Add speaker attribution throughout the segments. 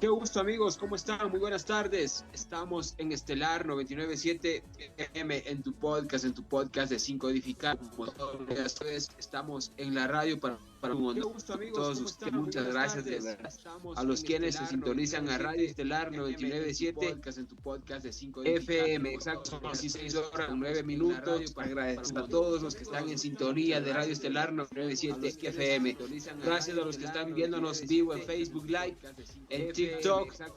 Speaker 1: Qué gusto amigos, ¿cómo están? Muy buenas tardes. Estamos en Estelar 99.7 FM en tu podcast de Sin Codificar. Estamos en la radio para todos ustedes. Muchas gracias de verdad a los quienes se sintonizan a Radio Estelar 99.7 en tu podcast de 5 FM. Exacto, son 16 horas 9 minutos. Agradecer a todos los que están en sintonía de Radio Estelar 99.7 FM. Gracias a los que están viéndonos vivo en Facebook Live, en TikTok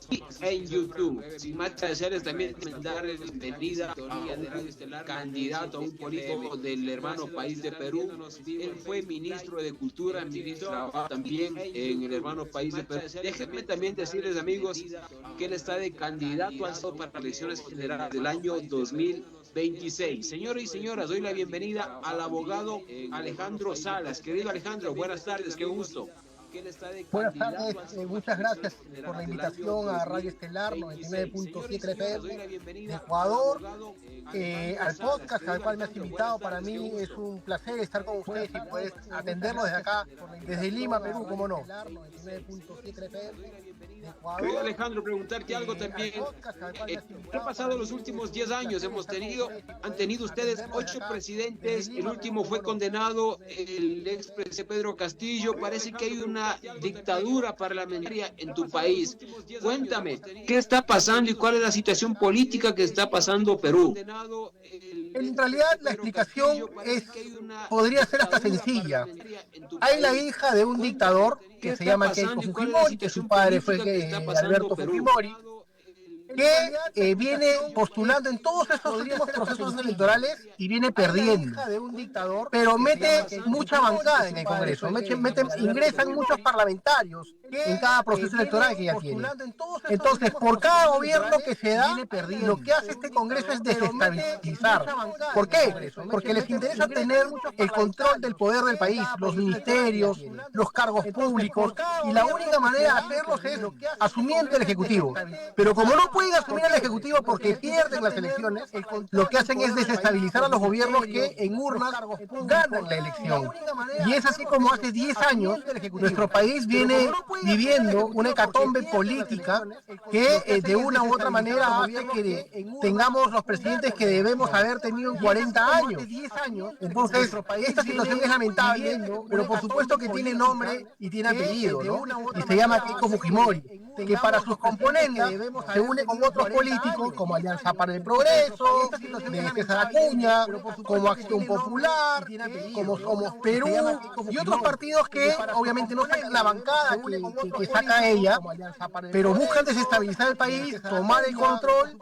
Speaker 1: y en YouTube. Sin más que hacerles también darles la bienvenida a candidato a un político del hermano país de Perú. Él fue ministro de Cultura, ministro también en el hermano país de Perú. Déjenme también decirles, amigos, que él está de candidato al para las elecciones generales del año 2026. Señores y señoras, doy la bienvenida al abogado Alejandro Salas. Querido Alejandro, buenas tardes, qué gusto.
Speaker 2: Buenas tardes, muchas gracias por la invitación a Radio Estelar 99.7 FM de Ecuador, al podcast al cual me has invitado. Para mí es un placer estar con ustedes y poder atenderlo desde acá, desde Lima, Perú, cómo no. 99.7 FM de Ecuador.
Speaker 1: Querido Alejandro, preguntarte algo también. ¿Qué ha pasado en los últimos 10 años? Han tenido ustedes 8 presidentes, el último fue condenado, el expresidente Pedro Castillo. Parece que hay una dictadura parlamentaria en tu país. Cuéntame, ¿qué está pasando y cuál es la situación política que está pasando Perú?
Speaker 2: En realidad la explicación podría ser hasta sencilla. Hay la hija de un dictador que se llama Keiko Fujimori, que su padre fue Alberto Fujimori, que viene postulando en todos estos últimos procesos electorales y viene perdiendo, pero mete mucha bancada en el Congreso, ingresan muchos parlamentarios en cada proceso electoral que ella tiene. Entonces, por cada gobierno que se da, lo que hace este Congreso es desestabilizar. ¿Por qué? Porque les interesa tener el control del poder del país, los ministerios, los cargos públicos, y la única manera de hacerlos es asumiendo el Ejecutivo. Pero como no pueden asumir el Ejecutivo porque pierden las elecciones, lo que hacen es desestabilizar a los gobiernos que en urnas ganan la elección. Y es así como hace 10 años nuestro país viene viviendo una hecatombe política que de una u otra manera hace que tengamos los presidentes que debemos haber tenido en 40 años. Entonces, esta situación es lamentable, pero por supuesto que tiene nombre y tiene apellido, ¿no? Y se llama Keiko Fujimori, que para sus componentes se une con otros políticos como Alianza para el Progreso, de César Acuña, como Acción Popular, como Somos Perú, y otros partidos que obviamente no sacan la bancada que saca ella, pero buscan desestabilizar el país, tomar el control,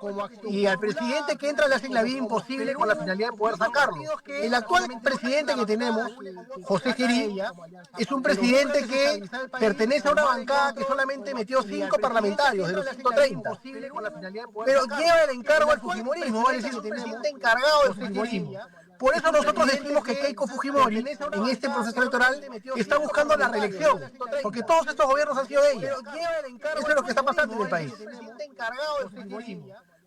Speaker 2: y al presidente que entra le hacen la vida imposible con la finalidad de poder sacarlo. El actual presidente que tenemos, José Gerí, es un presidente que pertenece a una bancada que solamente metió 5 parlamentarios de los 130. Pero lleva el encargo al fujimorismo, es decir, está encargado del fujimorismo. Por eso nosotros decimos que Keiko Fujimori, en este proceso electoral, está buscando la reelección, porque todos estos gobiernos han sido de ella. Eso es lo que está pasando en el país.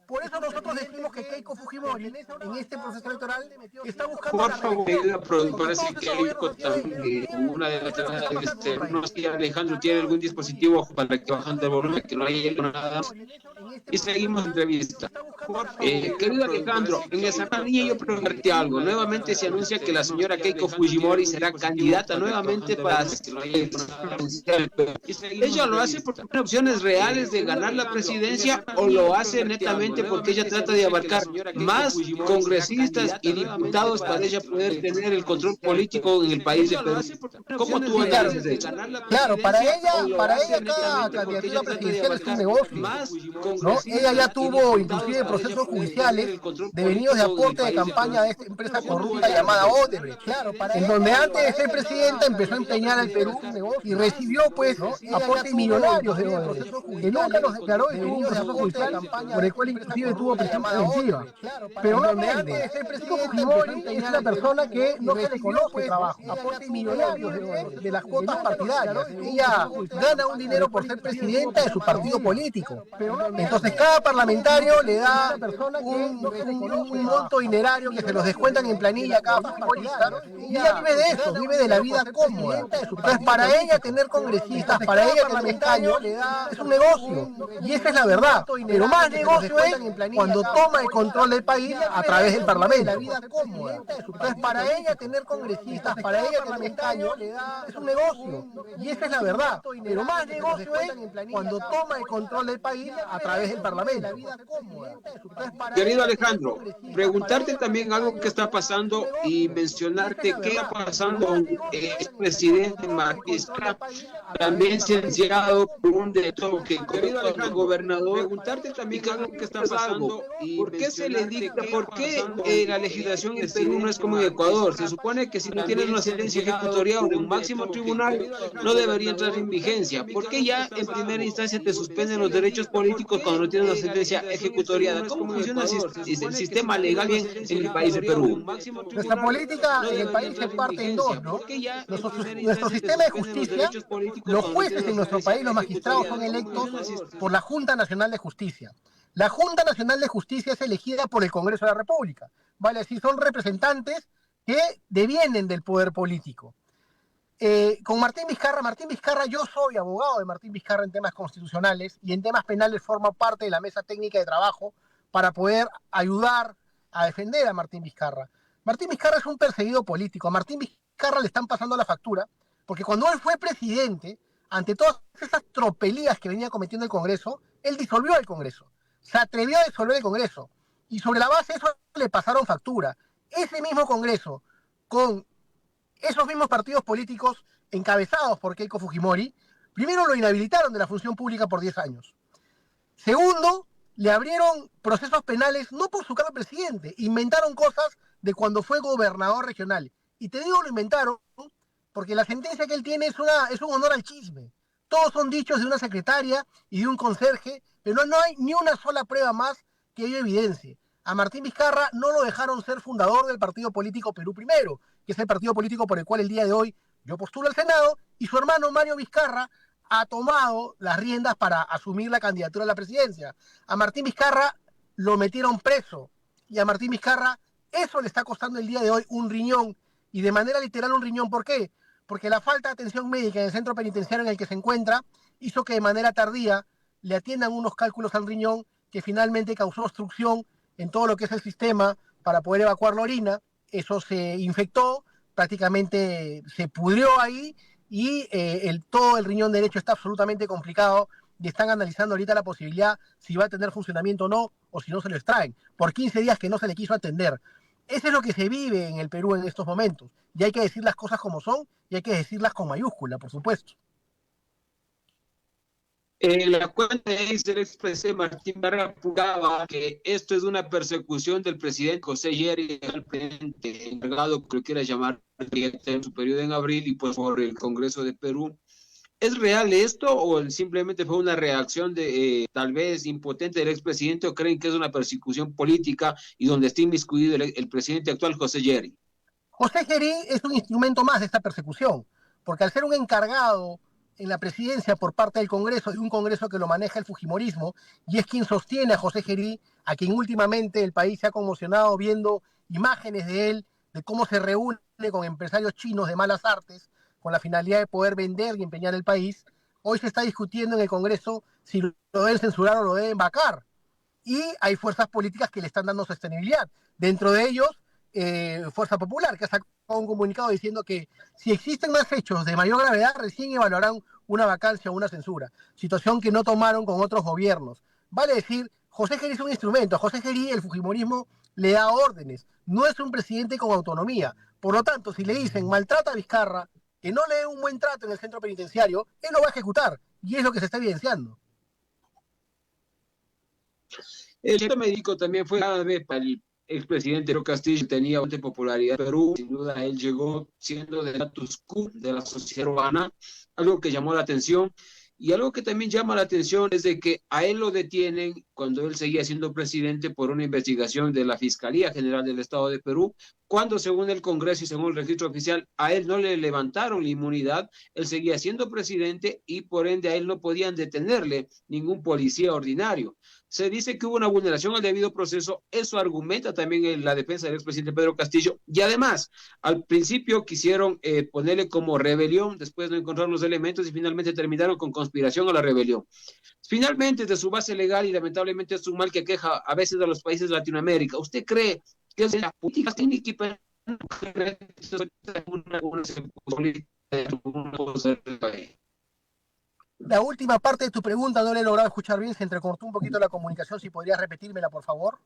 Speaker 2: Por eso nosotros decimos que Keiko Fujimori, en este proceso electoral, está buscando
Speaker 1: por favor, parece que Keiko también, una de las no sé si Alejandro tiene algún dispositivo para que bajen el volumen, que no haya nada. Y seguimos la entrevista. Querido Alejandro, en esa línea yo preguntarte algo. Nuevamente se anuncia que la señora Keiko Fujimori será candidata nuevamente para ¿ella lo hace por tener opciones reales de ganar la presidencia o lo hace netamente porque ella trata de abarcar más congresistas y diputados para ella poder tener el control político en el país de Perú? ¿Cómo tú analizas eso?
Speaker 2: Claro, para ella cada candidatura presidencial es un negocio, ¿no? Ella ya tuvo inclusive procesos judiciales devenidos de aporte de campaña de esta empresa corrupta llamada Odebrecht, en donde antes de ser presidenta empezó a empeñar al Perú y recibió pues aportes millonarios de Odebrecht, que nunca los declaró y tuvo un proceso judicial por el cual inclusive tuvo prisión preventiva. Pero nuevamente, Keiko Fujimori es una persona que no se le conoce trabajo, aportes millonarios de las cuotas partidarias. Ella gana un dinero por ser presidenta de su partido político. Entonces, Entonces cada parlamentario le da un monto dinerario que se los descuentan en planilla a cada fujimorista, y ella vive de eso, vive de la vida cómoda. Entonces para ella tener congresistas, para ella tener escaños, es un negocio, y esa es la verdad. Pero más negocio es cuando toma el control del país a través del Parlamento. Entonces para ella tener congresistas, para ella tener escaños, es un negocio, y esa es la verdad. Pero más negocio es cuando toma el control del país a través del Parlamento.
Speaker 1: Querido Alejandro, preguntarte también algo que está pasando y mencionarte qué está pasando con el presidente Martín Vizcarra, también licenciado por un delito que querido Alejandro, gobernador, preguntarte también algo que está pasando y por qué se le dicta, por qué la legislación en Perú no es como en Ecuador. Se supone que si no tienes una sentencia ejecutorial de un máximo tribunal no debería entrar en vigencia. ¿Por qué ya en primera instancia te suspenden los derechos políticos cuando no tienes una sentencia ejecutoriada? ¿Cómo funciona el sistema legal en el país de Perú?
Speaker 2: Nuestra política en el país se parte en dos, ¿no? Nuestro sistema de justicia, los jueces en nuestro país, los magistrados son electos por la Junta Nacional de Justicia. La Junta Nacional de Justicia es elegida por el Congreso de la República, vale decir, son representantes que devienen del poder político. Con Martín Vizcarra, yo soy abogado de Martín Vizcarra en temas constitucionales y en temas penales formo parte de la mesa técnica de trabajo para poder ayudar a defender a Martín Vizcarra. Martín Vizcarra es un perseguido político. A Martín Vizcarra le están pasando la factura porque cuando él fue presidente, ante todas esas tropelías que venía cometiendo el Congreso, él disolvió el Congreso. Se atrevió a disolver el Congreso y sobre la base de eso le pasaron factura. Ese mismo Congreso, con esos mismos partidos políticos encabezados por Keiko Fujimori, primero lo inhabilitaron de la función pública por 10 años. Segundo, le abrieron procesos penales no por su cargo de presidente, inventaron cosas de cuando fue gobernador regional. Y te digo, lo inventaron porque la sentencia que él tiene es un honor al chisme. Todos son dichos de una secretaria y de un conserje, pero no hay ni una sola prueba más que ello evidencie. A Martín Vizcarra no lo dejaron ser fundador del partido político Perú Primero, que es el partido político por el cual el día de hoy yo postulo al Senado, y su hermano Mario Vizcarra ha tomado las riendas para asumir la candidatura a la presidencia. A Martín Vizcarra lo metieron preso, y a Martín Vizcarra eso le está costando el día de hoy un riñón, y de manera literal un riñón. ¿Por qué? Porque la falta de atención médica en el centro penitenciario en el que se encuentra hizo que de manera tardía le atiendan unos cálculos al riñón que finalmente causó obstrucción en todo lo que es el sistema para poder evacuar la orina. Eso se infectó, prácticamente se pudrió ahí y todo el riñón derecho está absolutamente complicado y están analizando ahorita la posibilidad si va a tener funcionamiento o no, o si no se lo extraen, por 15 días que no se le quiso atender. Eso es lo que se vive en el Perú en estos momentos, y hay que decir las cosas como son y hay que decirlas con mayúscula, por supuesto.
Speaker 1: En la cuenta de del expresidente Martín Vizcarra apuntaba que esto es una persecución del presidente José Yeri, el presidente encargado, que lo quiera llamar, en su periodo en abril y pues por el Congreso de Perú. ¿Es real esto o simplemente fue una reacción de tal vez impotente del expresidente, o creen que es una persecución política y donde está inmiscuido el presidente actual José Yeri?
Speaker 2: José Yeri es un instrumento más de esta persecución, porque al ser un encargado en la presidencia por parte del Congreso, y un Congreso que lo maneja el fujimorismo, y es quien sostiene a José Yeri, a quien últimamente el país se ha conmocionado viendo imágenes de él, de cómo se reúne con empresarios chinos de malas artes, con la finalidad de poder vender y empeñar el país. Hoy se está discutiendo en el Congreso si lo deben censurar o lo deben vacar. Y hay fuerzas políticas que le están dando sostenibilidad. Dentro de ellos, Fuerza Popular, que ha sacado un comunicado diciendo que si existen más hechos de mayor gravedad, recién evaluarán una vacancia o una censura. Situación que no tomaron con otros gobiernos. Vale decir, José Yeri es un instrumento. A José Yeri el fujimorismo le da órdenes. No es un presidente con autonomía. Por lo tanto, si le dicen maltrata a Vizcarra, que no le dé un buen trato en el centro penitenciario, él lo va a ejecutar. Y es lo que se está evidenciando.
Speaker 1: El centro médico también fue cada vez para el expresidente Pedro Castillo, tenía bastante popularidad en Perú. Sin duda, él llegó siendo de status quo de la sociedad urbana, algo que llamó la atención. Y algo que también llama la atención es de que a él lo detienen cuando él seguía siendo presidente por una investigación de la Fiscalía General del Estado de Perú, cuando según el Congreso y según el registro oficial a él no le levantaron la inmunidad, él seguía siendo presidente y por ende a él no podían detenerle ningún policía ordinario. Se dice que hubo una vulneración al debido proceso, eso argumenta también la defensa del expresidente Pedro Castillo, y además, al principio quisieron ponerle como rebelión, después no encontraron los elementos y finalmente terminaron con conspiración a la rebelión. Finalmente, de su base legal, y lamentablemente es un mal que aqueja a veces a los países de Latinoamérica, ¿usted cree que las políticas técnicas
Speaker 2: La última parte de tu pregunta no la he logrado escuchar bien, se entrecortó un poquito la comunicación, si podrías repetírmela, por favor.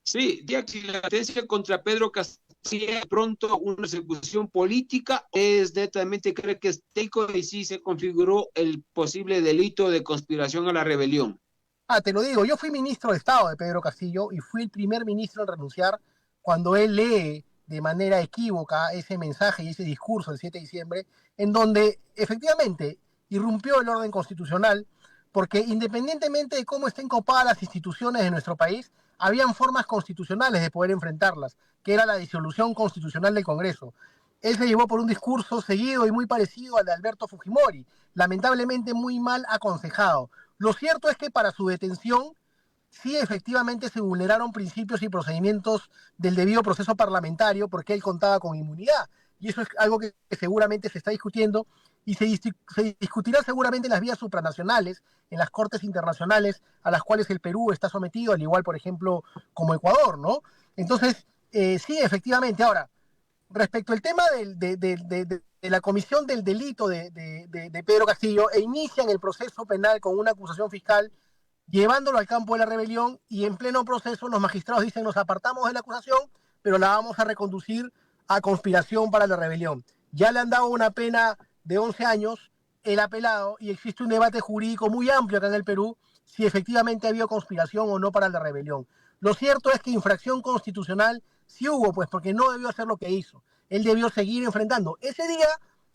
Speaker 1: Sí, ya que la sentencia contra Pedro Castillo pronto una persecución política es netamente cree que es teco y sí se configuró el posible delito de conspiración a la rebelión.
Speaker 2: Te lo digo, yo fui ministro de Estado de Pedro Castillo y fui el primer ministro en renunciar cuando él lee de manera equívoca ese mensaje y ese discurso el 7 de diciembre, en donde efectivamente irrumpió el orden constitucional, porque independientemente de cómo estén copadas las instituciones de nuestro país, habían formas constitucionales de poder enfrentarlas, que era la disolución constitucional del Congreso. Él se llevó por un discurso seguido y muy parecido al de Alberto Fujimori, lamentablemente muy mal aconsejado. Lo cierto es que para su detención sí efectivamente se vulneraron principios y procedimientos del debido proceso parlamentario porque él contaba con inmunidad. Y eso es algo que seguramente se está discutiendo y se discutirá seguramente en las vías supranacionales, en las cortes internacionales a las cuales el Perú está sometido, al igual, por ejemplo, como Ecuador, ¿no? Entonces, sí, efectivamente. Ahora, respecto al tema de la comisión del delito de Pedro Castillo, inician el proceso penal con una acusación fiscal, llevándolo al campo de la rebelión, y en pleno proceso los magistrados dicen nos apartamos de la acusación, pero la vamos a reconducir a conspiración para la rebelión. Ya le han dado una pena de 11 años, el apelado, y existe un debate jurídico muy amplio acá en el Perú si efectivamente ha habido conspiración o no para la rebelión. Lo cierto es que infracción constitucional sí hubo, pues, porque no debió hacer lo que hizo. Él debió seguir enfrentando. Ese día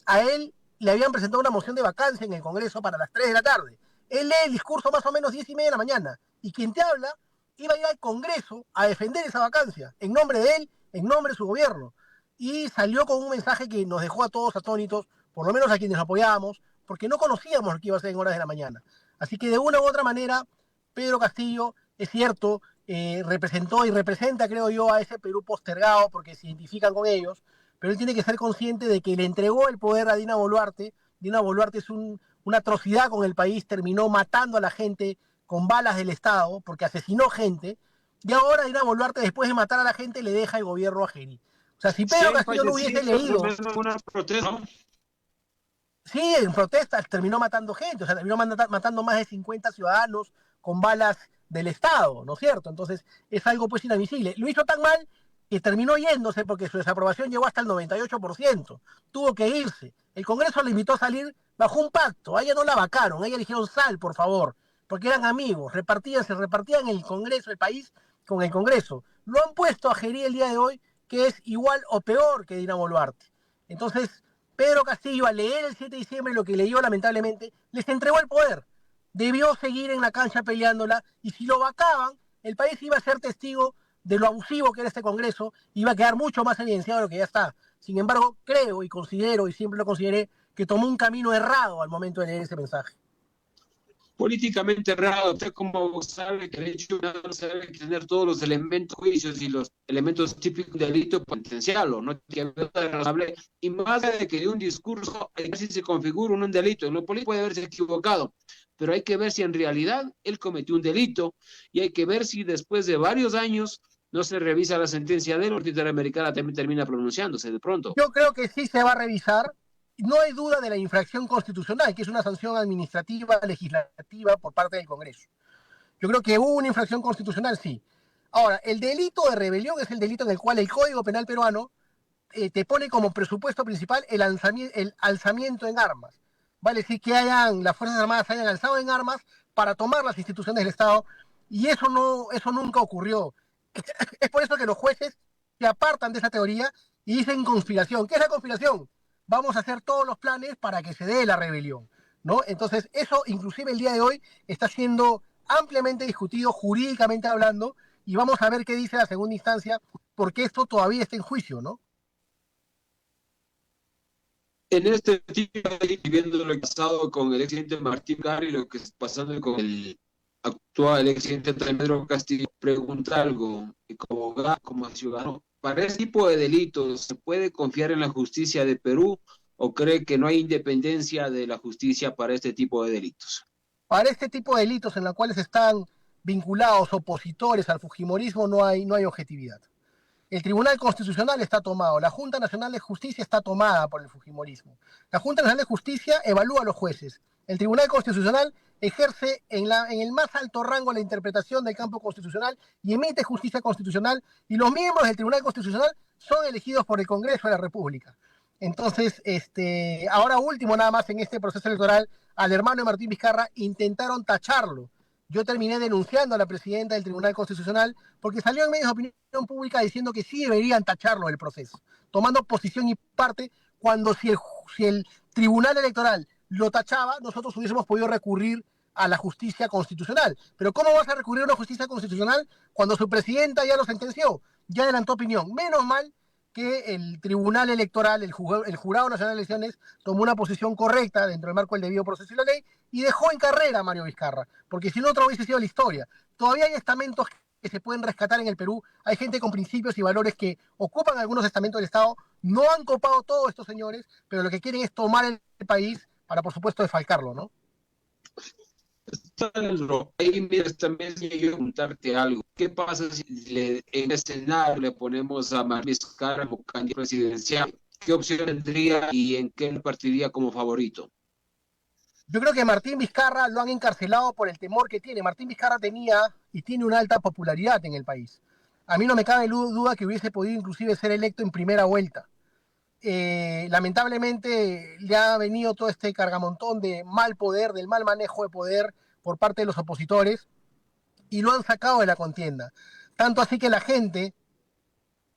Speaker 2: a él le habían presentado una moción de vacancia en el Congreso para las 3 de la tarde. Él lee el discurso más o menos 10:30 de la mañana, y quien te habla iba a ir al Congreso a defender esa vacancia, en nombre de él, en nombre de su gobierno. Y salió con un mensaje que nos dejó a todos atónitos, por lo menos a quienes apoyábamos, porque no conocíamos lo que iba a hacer en horas de la mañana. Así que de una u otra manera, Pedro Castillo, es cierto, representó y representa, creo yo, a ese Perú postergado, porque se identifican con ellos, pero él tiene que ser consciente de que le entregó el poder a Dina Boluarte. Dina Boluarte es una atrocidad con el país, terminó matando a la gente con balas del Estado, porque asesinó gente, y ahora Dina Boluarte, después de matar a la gente, le deja el gobierno a Geri. O sea, si Pedro Castillo no hubiese leído... Sí, en protestas terminó matando gente, o sea, terminó matando más de 50 ciudadanos con balas del Estado, ¿no es cierto? Entonces, es algo pues inadmisible. Lo hizo tan mal que terminó yéndose porque su desaprobación llegó hasta el 98%. Tuvo que irse. El Congreso le invitó a salir bajo un pacto. A ella no la vacaron, a ella le dijeron sal, por favor, porque eran amigos, se repartían el Congreso, el país, con el Congreso. Lo han puesto a Geri el día de hoy, que es igual o peor que Dina Boluarte. Entonces, Pedro Castillo, al leer el 7 de diciembre lo que leyó, lamentablemente, les entregó el poder. Debió seguir en la cancha peleándola, y si lo vacaban, el país iba a ser testigo de lo abusivo que era este Congreso, iba a quedar mucho más evidenciado de lo que ya está. Sin embargo, creo y considero, y siempre lo consideré, que tomó un camino errado al momento de leer ese mensaje.
Speaker 1: Políticamente errado, usted como sabe que el hecho debe tener todos los elementos, juicios y los elementos típicos del delito potencial, o no tiene que haber razonable, y más de que de un discurso, a ver si se configura un delito. En lo político puede haberse equivocado, pero hay que ver si en realidad él cometió un delito, y hay que ver si después de varios años no se revisa la sentencia de la Corte Interamericana, también termina pronunciándose de pronto.
Speaker 2: Yo creo que sí se va a revisar. No hay duda de la infracción constitucional, que es una sanción administrativa, legislativa por parte del Congreso. Yo creo que hubo una infracción constitucional, sí. Ahora, el delito de rebelión es el delito en el cual el Código Penal peruano te pone como presupuesto principal el alzamiento en armas. Vale decir que las Fuerzas Armadas hayan alzado en armas para tomar las instituciones del Estado, y eso nunca ocurrió. Es por eso que los jueces se apartan de esa teoría y dicen conspiración. ¿Qué es la conspiración? Vamos a hacer todos los planes para que se dé la rebelión, ¿no? Entonces, eso inclusive el día de hoy está siendo ampliamente discutido jurídicamente hablando, y vamos a ver qué dice la segunda instancia, porque esto todavía está en juicio, ¿no?
Speaker 1: En este tipo, viendo lo que ha pasado con el expresidente Martín Vizcarra y lo que está pasando con el actual expresidente Pedro Castillo, pregunta algo, como abogado, como ciudadano, ¿para ese tipo de delitos se puede confiar en la justicia de Perú o cree que no hay independencia de la justicia para este tipo de delitos?
Speaker 2: Para este tipo de delitos en los cuales están vinculados opositores al fujimorismo no hay objetividad. El Tribunal Constitucional está tomado, la Junta Nacional de Justicia está tomada por el fujimorismo. La Junta Nacional de Justicia evalúa a los jueces. El Tribunal Constitucional ejerce en el más alto rango la interpretación del campo constitucional y emite justicia constitucional, y los miembros del Tribunal Constitucional son elegidos por el Congreso de la República. Entonces, ahora último nada más en este proceso electoral, al hermano de Martín Vizcarra intentaron tacharlo. Yo terminé denunciando a la presidenta del Tribunal Constitucional porque salió en medios de opinión pública diciendo que sí deberían tacharlo del proceso, tomando posición y parte, cuando si el Tribunal Electoral lo tachaba, nosotros hubiésemos podido recurrir a la justicia constitucional. Pero ¿cómo vas a recurrir a una justicia constitucional cuando su presidenta ya lo sentenció? Ya adelantó opinión. Menos mal que el Tribunal Electoral, el Jurado Nacional de Elecciones, tomó una posición correcta dentro del marco del debido proceso y la ley, y dejó en carrera a Mario Vizcarra, porque si no, otra hubiese sido la historia. Todavía hay estamentos que se pueden rescatar en el Perú, hay gente con principios y valores que ocupan algunos estamentos del Estado, no han copado todos estos señores, pero lo que quieren es tomar el país para, por supuesto, desfalcarlo, ¿no?
Speaker 1: Ahí, mira, también yo preguntarte algo. ¿Qué pasa si en ese escenario le ponemos a Martín Vizcarra como candidato presidencial? ¿Qué opción tendría y en qué partiría como favorito?
Speaker 2: Yo creo que Martín Vizcarra lo han encarcelado por el temor que tiene. Martín Vizcarra tenía y tiene una alta popularidad en el país. A mí no me cabe duda que hubiese podido inclusive ser electo en primera vuelta. Lamentablemente le ha venido todo este cargamontón de mal poder, del mal manejo de poder por parte de los opositores, y lo han sacado de la contienda. Tanto así que la gente,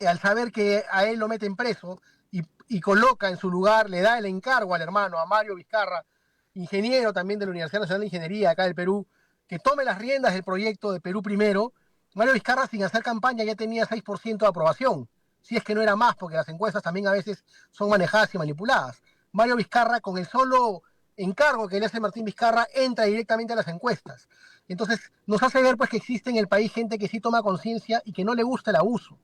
Speaker 2: al saber que a él lo meten preso y coloca en su lugar, le da el encargo al hermano, a Mario Vizcarra, ingeniero también de la Universidad Nacional de Ingeniería acá del Perú, que tome las riendas del proyecto de Perú Primero. Mario Vizcarra, sin hacer campaña, ya tenía 6% de aprobación, si es que no era más, porque las encuestas también a veces son manejadas y manipuladas. Mario Vizcarra, con el solo encargo que le hace Martín Vizcarra, entra directamente a las encuestas. Entonces, nos hace ver pues que existe en el país gente que sí toma conciencia y que no le gusta el abuso.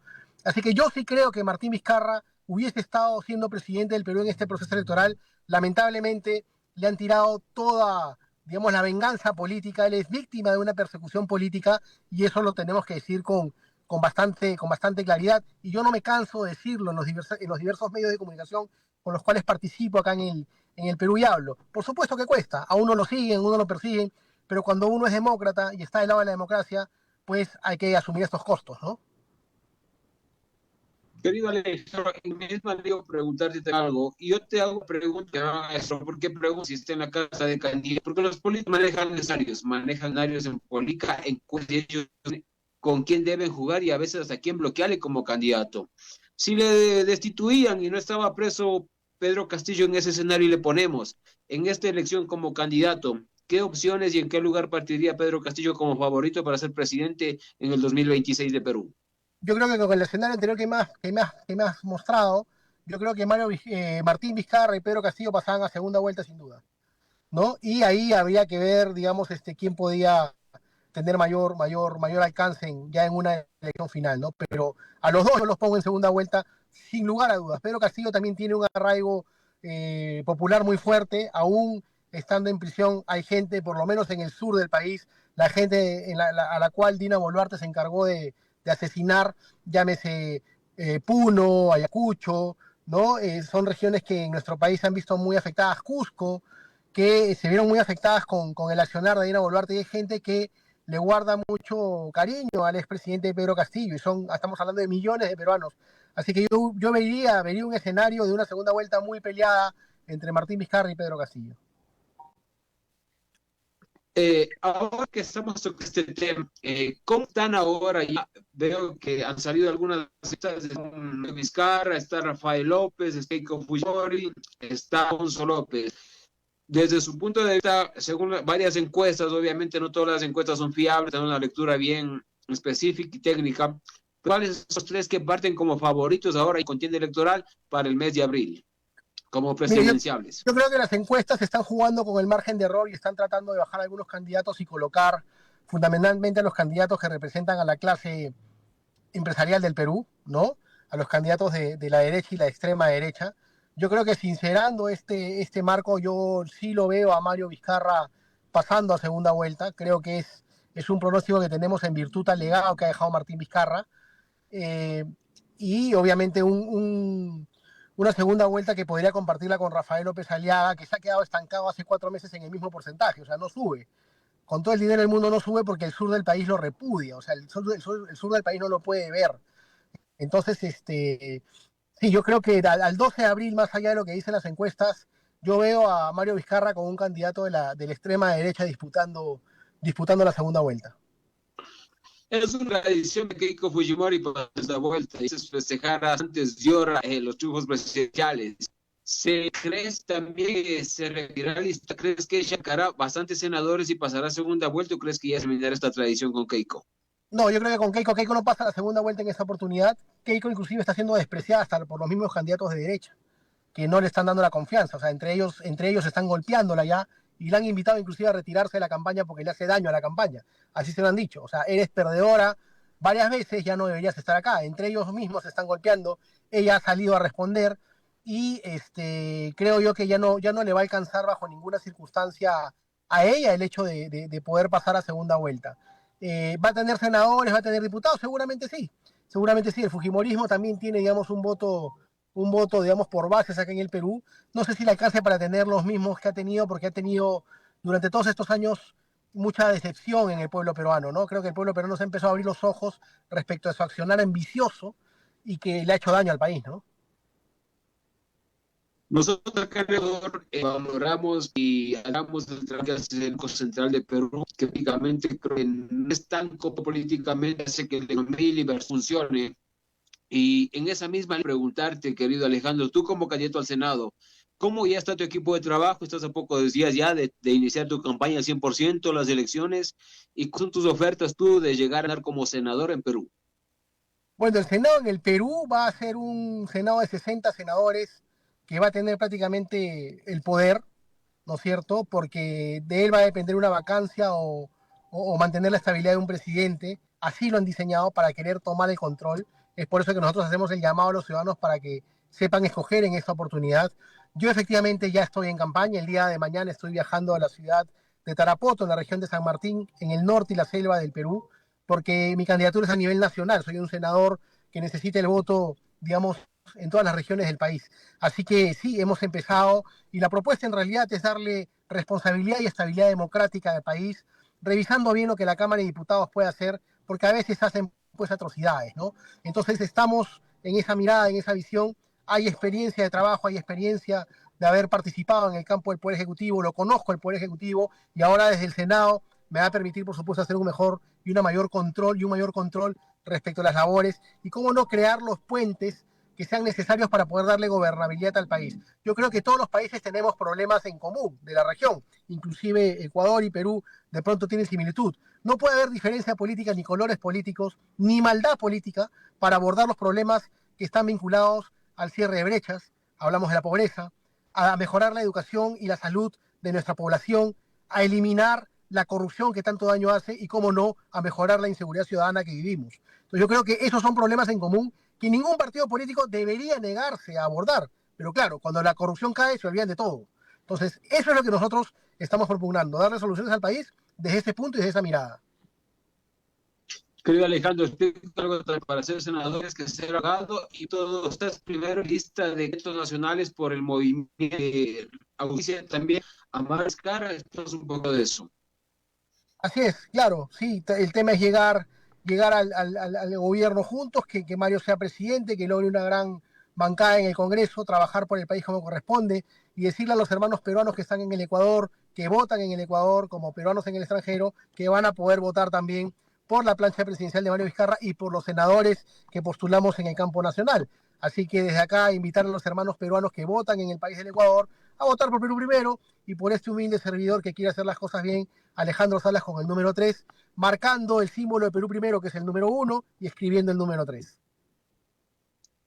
Speaker 2: Así que yo sí creo que Martín Vizcarra hubiese estado siendo presidente del Perú en este proceso electoral. Lamentablemente, le han tirado toda, digamos, la venganza política. Él es víctima de una persecución política, y eso lo tenemos que decir con bastante claridad. Y yo no me canso de decirlo en los diversos medios de comunicación con los cuales participo acá en el Perú y hablo. Por supuesto que cuesta, a uno lo siguen, uno lo persiguen, pero cuando uno es demócrata y está del lado de la democracia, pues hay que asumir estos costos, ¿no?
Speaker 1: Querido Alejandro, mismo digo preguntarte algo, y yo te hago pregunta, maestro, ¿por qué preguntas si está en la casa de candidatos? Porque los políticos manejan escenarios en política, en ellos con quién deben jugar y a veces hasta quién bloquearle como candidato. Si le destituían y no estaba preso Pedro Castillo en ese escenario y le ponemos en esta elección como candidato, ¿qué opciones y en qué lugar partiría Pedro Castillo como favorito para ser presidente en el 2026 de Perú?
Speaker 2: Yo creo que con el escenario anterior que me has mostrado, yo creo que Martín Vizcarra y Pedro Castillo pasaban a segunda vuelta sin duda, ¿no? Y ahí habría que ver, digamos, quién podía tener mayor alcance ya en una elección final, ¿no? Pero a los dos yo los pongo en segunda vuelta sin lugar a dudas. Pedro Castillo también tiene un arraigo popular muy fuerte, aún estando en prisión hay gente, por lo menos en el sur del país, la gente a la cual Dina Boluarte se encargó de asesinar, llámese Puno, Ayacucho, ¿no? Son regiones que en nuestro país se han visto muy afectadas, Cusco, que se vieron muy afectadas con el accionar de Dina Boluarte, y hay gente que le guarda mucho cariño al expresidente Pedro Castillo, y estamos hablando de millones de peruanos. Así que yo vería un escenario de una segunda vuelta muy peleada entre Martín Vizcarra y Pedro Castillo.
Speaker 1: Ahora que estamos sobre este tema, ¿cómo están ahora? Ya veo que han salido algunas citas de Vizcarra, está Rafael López, está Keiko Fujimori, está Alfonso López. Desde su punto de vista, según varias encuestas, obviamente no todas las encuestas son fiables, tienen una lectura bien específica y técnica. ¿Cuáles son los tres que parten como favoritos ahora en contienda electoral para el mes de abril, como
Speaker 2: Mire,
Speaker 1: presidenciables?
Speaker 2: yo creo que las encuestas están jugando con el margen de error y están tratando de bajar algunos candidatos y colocar fundamentalmente a los candidatos que representan a la clase empresarial del Perú, ¿no? A los candidatos de la derecha y la extrema derecha. Yo creo que sincerando este marco, yo sí lo veo a Mario Vizcarra pasando a segunda vuelta. Creo que es un pronóstico que tenemos en virtud al legado que ha dejado Martín Vizcarra. Eh, y obviamente una segunda vuelta que podría compartirla con Rafael López Aliaga, que se ha quedado estancado hace 4 meses en el mismo porcentaje, o sea, no sube. Con todo el dinero del mundo no sube porque el sur del país lo repudia, o sea, el sur del país no lo puede ver. Entonces, sí, yo creo que al 12 de abril, más allá de lo que dicen las encuestas, yo veo a Mario Vizcarra como un candidato de la extrema derecha disputando la segunda vuelta.
Speaker 1: Es una tradición de Keiko Fujimori para esta vuelta, y es festejar antes de hora los triunfos presidenciales. ¿Crees también que se retirará lista? ¿Crees que ella sacará bastantes senadores y pasará a segunda vuelta o crees que ya se terminará esta tradición con Keiko?
Speaker 2: No, yo creo que con Keiko no pasa la segunda vuelta en esta oportunidad. Keiko inclusive está siendo despreciada hasta por los mismos candidatos de derecha, que no le están dando la confianza. O sea, entre ellos están golpeándola ya y la han invitado inclusive a retirarse de la campaña porque le hace daño a la campaña. Así se lo han dicho. O sea, eres perdedora varias veces, ya no deberías estar acá. Entre ellos mismos se están golpeando. Ella ha salido a responder y creo yo que ya no le va a alcanzar bajo ninguna circunstancia a ella el hecho de poder pasar a segunda vuelta. ¿Va a tener senadores, va a tener diputados? Seguramente sí. Seguramente sí. El fujimorismo también tiene, digamos, un voto, digamos, por bases acá en el Perú. No sé si le alcance para tener los mismos que ha tenido, porque ha tenido durante todos estos años mucha decepción en el pueblo peruano, ¿no? Creo que el pueblo peruano se empezó a abrir los ojos respecto a su accionar ambicioso y que le ha hecho daño al país, ¿no?
Speaker 1: Nosotros acá en Ecuador valoramos y hablamos del Banco Central de Perú, que prácticamente creo que no es tan políticamente, hace que la economía libre funcione. Y en esa misma preguntarte, querido Alejandro, tú como candidato al Senado, ¿cómo ya está tu equipo de trabajo? Estás a pocos días ya de iniciar tu campaña al 100%, las elecciones, y ¿cuáles son tus ofertas tú de llegar a ganar como senador en Perú?
Speaker 2: Bueno, el Senado en el Perú va a ser un Senado de 60 senadores que va a tener prácticamente el poder, ¿no es cierto? Porque de él va a depender una vacancia o mantener la estabilidad de un presidente. Así lo han diseñado para querer tomar el control. Es por eso que nosotros hacemos el llamado a los ciudadanos para que sepan escoger en esta oportunidad. Yo efectivamente ya estoy en campaña. El día de mañana estoy viajando a la ciudad de Tarapoto, en la región de San Martín, en el norte y la selva del Perú, porque mi candidatura es a nivel nacional. Soy un senador que necesita el voto, digamos, en todas las regiones del país. Así que sí, hemos empezado y la propuesta en realidad es darle responsabilidad y estabilidad democrática al país, revisando bien lo que la Cámara de Diputados puede hacer, porque a veces hacen pues atrocidades, ¿no? Entonces estamos en esa mirada, en esa visión, hay experiencia de trabajo, hay experiencia de haber participado en el campo del Poder Ejecutivo, lo conozco el Poder Ejecutivo y ahora desde el Senado me va a permitir, por supuesto, hacer un mejor y un mayor control respecto a las labores y cómo no crear los puentes que sean necesarios para poder darle gobernabilidad al país. Yo creo que todos los países tenemos problemas en común de la región, inclusive Ecuador y Perú de pronto tienen similitud. No puede haber diferencia política, ni colores políticos, ni maldad política para abordar los problemas que están vinculados al cierre de brechas, hablamos de la pobreza, a mejorar la educación y la salud de nuestra población, a eliminar la corrupción que tanto daño hace y, cómo no, a mejorar la inseguridad ciudadana que vivimos. Entonces yo creo que esos son problemas en común que ningún partido político debería negarse a abordar. Pero claro, cuando la corrupción cae, se olvidan de todo. Entonces, eso es lo que nosotros estamos propugnando, darle soluciones al país desde ese punto y desde esa mirada.
Speaker 1: Querido Alejandro, algo para ser senadores que ser abogado y todo. Estás primero en lista de decretos nacionales por el movimiento de audicia también. Amar Vizcarra, esto es un poco de eso.
Speaker 2: Así es, claro, sí, el tema es llegar al gobierno juntos, que Mario sea presidente, que logre una gran bancada en el Congreso, trabajar por el país como corresponde y decirle a los hermanos peruanos que están en el Ecuador, que votan en el Ecuador como peruanos en el extranjero, que van a poder votar también por la plancha presidencial de Mario Vizcarra y por los senadores que postulamos en el campo nacional. Así que desde acá invitar a los hermanos peruanos que votan en el país del Ecuador a votar por Perú Primero y por este humilde servidor que quiere hacer las cosas bien, Alejandro Salas con el número 3, marcando el símbolo de Perú Primero, que es el número 1, y escribiendo el número 3.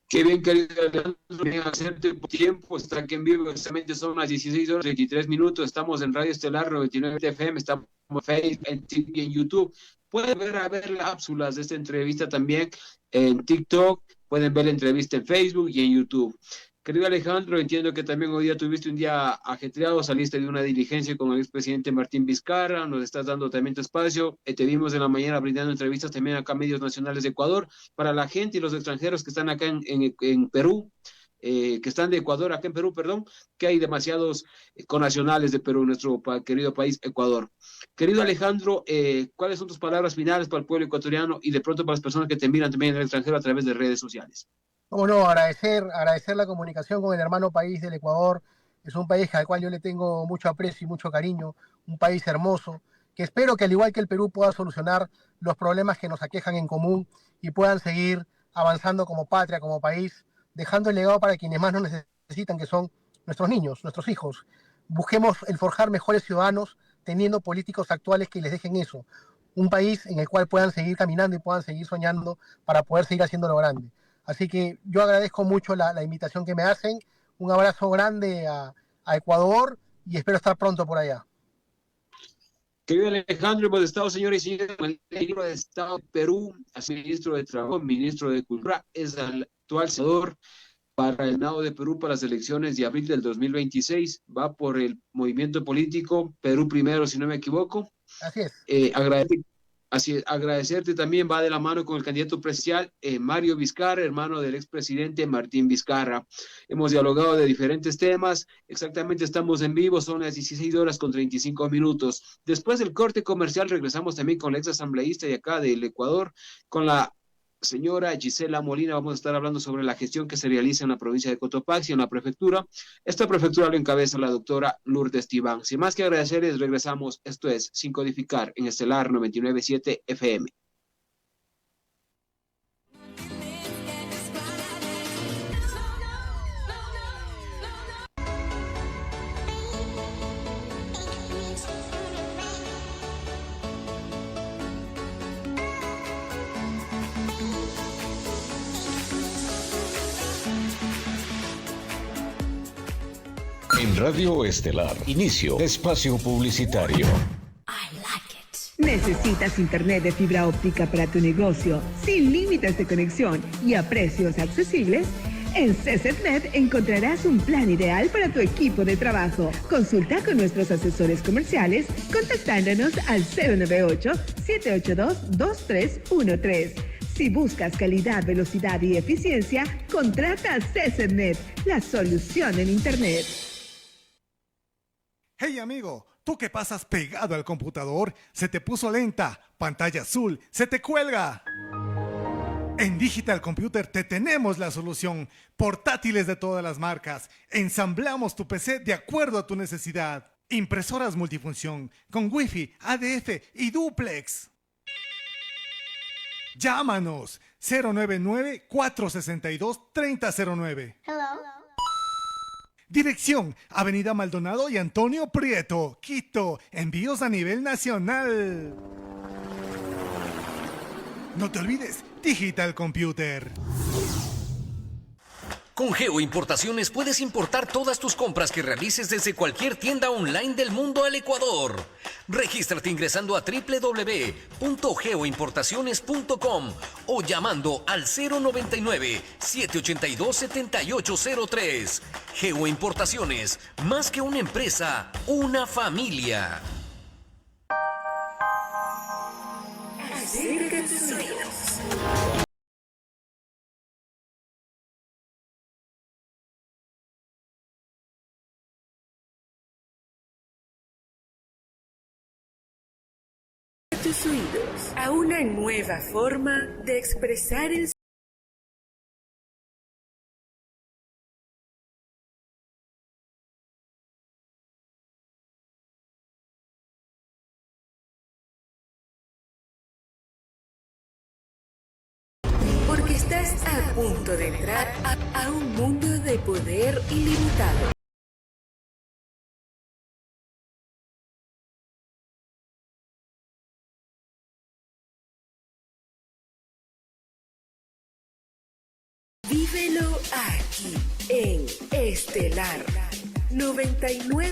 Speaker 1: Qué bien, querido Alejandro, bien hacerte por tiempo, está aquí en vivo, exactamente son las 16 horas 23 minutos, estamos en Radio Estelar 99 FM, estamos en Facebook, en TV y en YouTube. Pueden ver las cápsulas de esta entrevista también en TikTok, pueden ver la entrevista en Facebook y en YouTube. Querido Alejandro, entiendo que también hoy día tuviste un día ajetreado, saliste de una diligencia con el expresidente Martín Vizcarra, nos estás dando también tu espacio, te vimos en la mañana brindando entrevistas también acá a medios nacionales de Ecuador, para la gente y los extranjeros que están acá en Perú, que están de Ecuador, acá en Perú, perdón, que hay demasiados connacionales de Perú, nuestro querido país Ecuador. Querido Alejandro, ¿cuáles son tus palabras finales para el pueblo ecuatoriano y de pronto para las personas que te miran también en el extranjero a través de redes sociales?
Speaker 2: Cómo no, agradecer la comunicación con el hermano país del Ecuador. Es un país al cual yo le tengo mucho aprecio y mucho cariño, un país hermoso, que espero que al igual que el Perú pueda solucionar los problemas que nos aquejan en común y puedan seguir avanzando como patria, como país, dejando el legado para quienes más nos necesitan, que son nuestros niños, nuestros hijos. Busquemos el forjar mejores ciudadanos teniendo políticos actuales que les dejen eso, un país en el cual puedan seguir caminando y puedan seguir soñando para poder seguir haciéndolo grande. Así que yo agradezco mucho la invitación que me hacen. Un abrazo grande a Ecuador y espero estar pronto por allá.
Speaker 1: Querido Alejandro, hemos estado, señores y señores, con el ministro de Estado de Perú, ministro de Trabajo, ministro de Cultura, es el actual senador para el Senado de Perú para las elecciones de abril del 2026. Va por el movimiento político Perú Primero, si no me equivoco.
Speaker 2: Así es.
Speaker 1: Agradecerte también, va de la mano con el candidato presidencial Mario Vizcarra, hermano del expresidente Martín Vizcarra. Hemos dialogado de diferentes temas, exactamente estamos en vivo, son las 16 horas con 35 minutos. Después del corte comercial regresamos también con la ex asambleísta de acá del Ecuador, con la señora Gisela Molina. Vamos a estar hablando sobre la gestión que se realiza en la provincia de Cotopaxi, en la prefectura. Esta prefectura lo encabeza la doctora Lourdes Tibán. Sin más que agradecerles, regresamos. Esto es Sin Codificar en Estelar 99.7 FM.
Speaker 3: En Radio Estelar, inicio espacio publicitario.
Speaker 4: ¿Necesitas internet de fibra óptica para tu negocio sin límites de conexión y a precios accesibles? En CCETNET encontrarás un plan ideal para tu equipo de trabajo. Consulta con nuestros asesores comerciales contactándonos al 098-782-2313. Si buscas calidad, velocidad y eficiencia, contrata CCETNET, la solución en internet.
Speaker 5: Hey amigo, tú que pasas pegado al computador, se te puso lenta, pantalla azul, se te cuelga. En Digital Computer te tenemos la solución. Portátiles de todas las marcas. Ensamblamos tu PC de acuerdo a tu necesidad. Impresoras multifunción con Wi-Fi, ADF y duplex. Llámanos 099-462-3009.
Speaker 6: Hello.
Speaker 5: Dirección, Avenida Maldonado y Antonio Prieto, Quito. Envíos a nivel nacional. No te olvides, Digital Computer.
Speaker 7: Con Geo Importaciones puedes importar todas tus compras que realices desde cualquier tienda online del mundo al Ecuador. Regístrate ingresando a www.geoimportaciones.com o llamando al 099-782-7803. Geo Importaciones, más que una empresa, una familia.
Speaker 8: Acerca tus oídos. Tus oídos a una nueva forma de expresar el porque estás a punto de entrar a un mundo de poder ilimitado. Vívelo aquí en Estelar 99.